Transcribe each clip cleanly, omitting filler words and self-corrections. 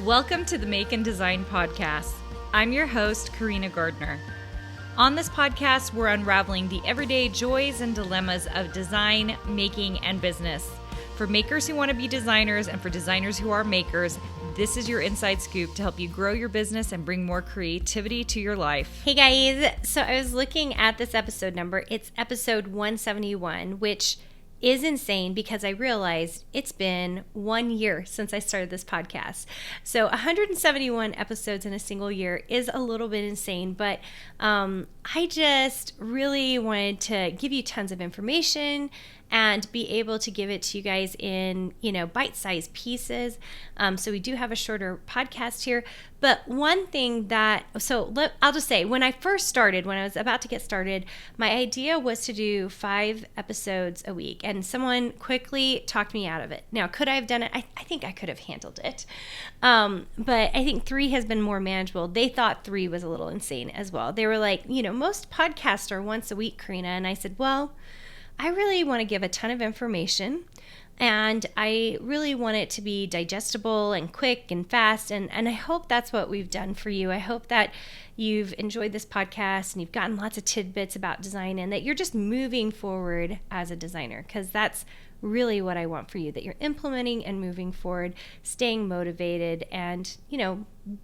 Welcome to the Make and Design Podcast. I'm your host, Carina Gardner. On this podcast, we're unraveling the everyday joys and dilemmas of design, making, and business. For makers who want to be designers and for designers who are makers, this is your inside scoop to help you grow your business and bring more creativity to your life. Hey guys, so I was looking at this episode number. It's episode 171, which is insane because I realized it's been 1 year since I started this podcast. So 171 episodes in a single year is a little bit insane, but I just really wanted to give you tons of information and be able to give it to you guys in, bite-sized pieces. So we do have a shorter podcast here. But one thing I'll just say, when I was about to get started, my idea was to do 5 episodes a week. And someone quickly talked me out of it. Now, could I have done it? I think I could have handled it. But I think 3 has been more manageable. They thought 3 was a little insane as well. They were like, most podcasts are once a week, Carina. And I said, well, I really want to give a ton of information, and I really want it to be digestible and quick and fast, and I hope that's what we've done for you. I hope that you've enjoyed this podcast and you've gotten lots of tidbits about design and that you're just moving forward as a designer, because that's really what I want for you, that you're implementing and moving forward, staying motivated, and,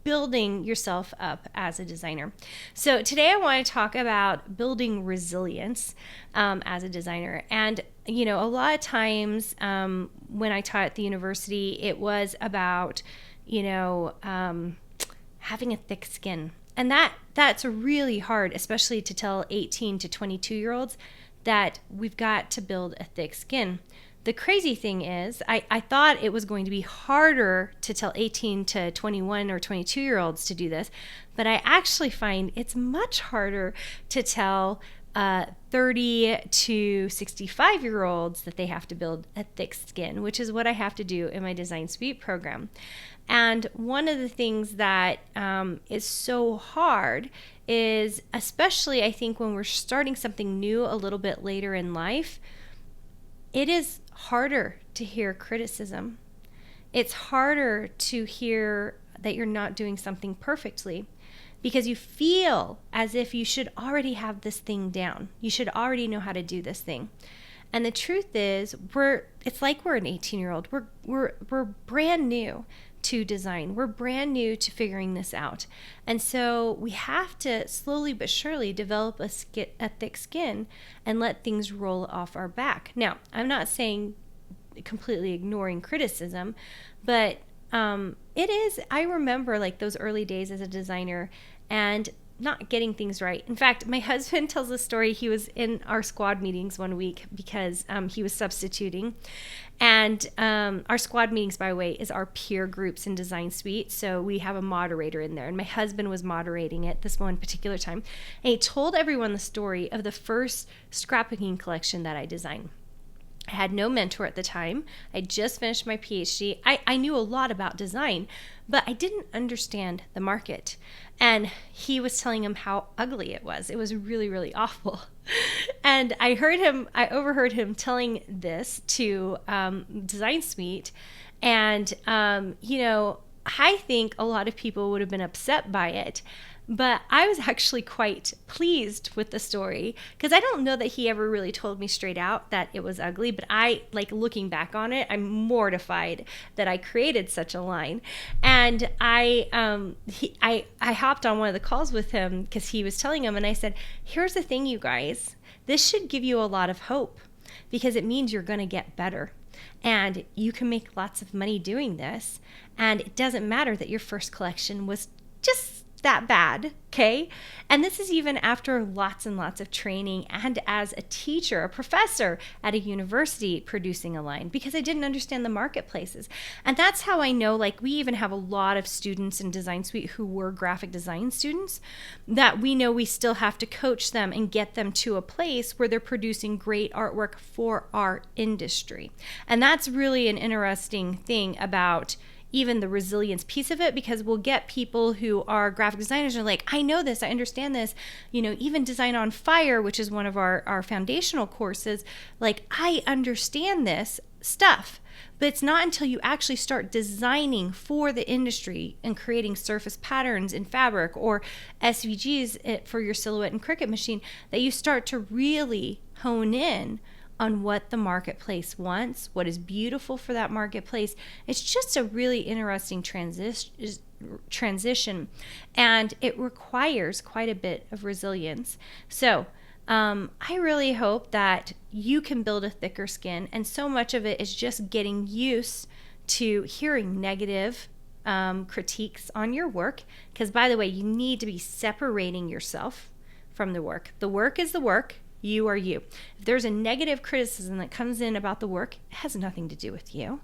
building yourself up as a designer. So today I want to talk about building resilience as a designer. And, a lot of times when I taught at the university, it was about, having a thick skin. And that's really hard, especially to tell 18 to 22-year-olds that we've got to build a thick skin. The crazy thing is, I thought it was going to be harder to tell 18 to 21 or 22-year-olds to do this, but I actually find it's much harder to tell 30 to 65-year-olds that they have to build a thick skin, which is what I have to do in my Design Suite program. And one of the things that is so hard is, especially I think when we're starting something new a little bit later in life, it is harder to hear criticism. It's harder to hear that you're not doing something perfectly because you feel as if you should already have this thing down. You should already know how to do this thing. And the truth is, it's like we're an 18-year-old. We're brand new to design. We're brand new to figuring this out. And so we have to slowly but surely develop a thick skin and let things roll off our back. Now, I'm not saying completely ignoring criticism, but it is, I remember like those early days as a designer and not getting things right. In fact, my husband tells a story. He was in our squad meetings one week because he was substituting. And our squad meetings, by the way, is our peer groups in Design Suite. So we have a moderator in there. And my husband was moderating it this one particular time. And he told everyone the story of the first scrapbooking collection that I designed. I had no mentor at the time. I just finished my Ph.D. I knew a lot about design, but I didn't understand the market. And he was telling him how ugly it was. It was really, really awful. And I overheard him telling this to Design Suite. And, I think a lot of people would have been upset by it. But I was actually quite pleased with the story because I don't know that he ever really told me straight out that it was ugly. But looking back on it, I'm mortified that I created such a line. And I hopped on one of the calls with him because he was telling him, and I said, here's the thing, you guys, this should give you a lot of hope because it means you're going to get better. And you can make lots of money doing this. And it doesn't matter that your first collection was just that bad, okay? And this is even after lots and lots of training and as a teacher, a professor at a university producing a line because I didn't understand the marketplaces. And that's how I know, we even have a lot of students in Design Suite who were graphic design students that we know we still have to coach them and get them to a place where they're producing great artwork for our industry. And that's really an interesting thing about even the resilience piece of it, because we'll get people who are graphic designers and are like, I know this, I understand this, even Design on Fire, which is one of our foundational courses, I understand this stuff, But it's not until you actually start designing for the industry and creating surface patterns in fabric or SVGs for your silhouette and Cricut machine that you start to really hone in on what the marketplace wants, what is beautiful for that marketplace. It's just a really interesting transition, and it requires quite a bit of resilience. So I really hope that you can build a thicker skin, and so much of it is just getting used to hearing negative critiques on your work, because by the way, you need to be separating yourself from the work. The work is the work. You are you. If there's a negative criticism that comes in about the work, it has nothing to do with you.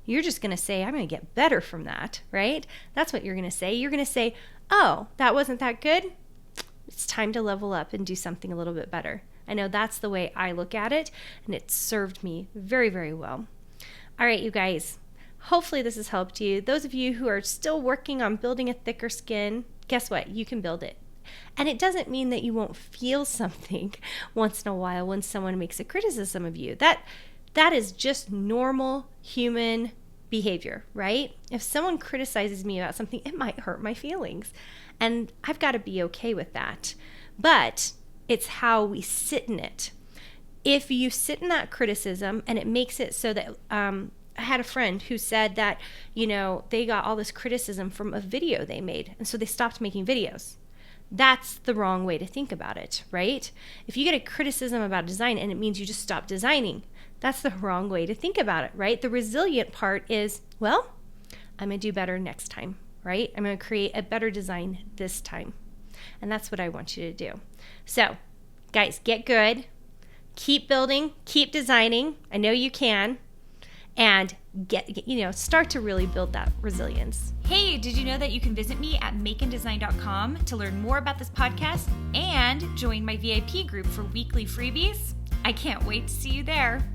You're just going to say, I'm going to get better from that, right? That's what you're going to say. You're going to say, oh, that wasn't that good. It's time to level up and do something a little bit better. I know that's the way I look at it, and it's served me very, very well. All right, you guys, hopefully this has helped you. Those of you who are still working on building a thicker skin, guess what? You can build it. And it doesn't mean that you won't feel something once in a while when someone makes a criticism of you. That is just normal human behavior, right? If someone criticizes me about something, it might hurt my feelings. And I've got to be okay with that. But it's how we sit in it. If you sit in that criticism and it makes it so that, I had a friend who said that, they got all this criticism from a video they made. And so they stopped making videos. That's the wrong way to think about it, right? If you get a criticism about design and it means you just stop designing, that's the wrong way to think about it, right? The resilient part is, well, I'm going to do better next time, right? I'm going to create a better design this time. And that's what I want you to do. So, guys, get good. Keep building. Keep designing. I know you can. And start to really build that resilience. Hey, did you know that you can visit me at makeanddesign.com to learn more about this podcast and join my VIP group for weekly freebies? I can't wait to see you there.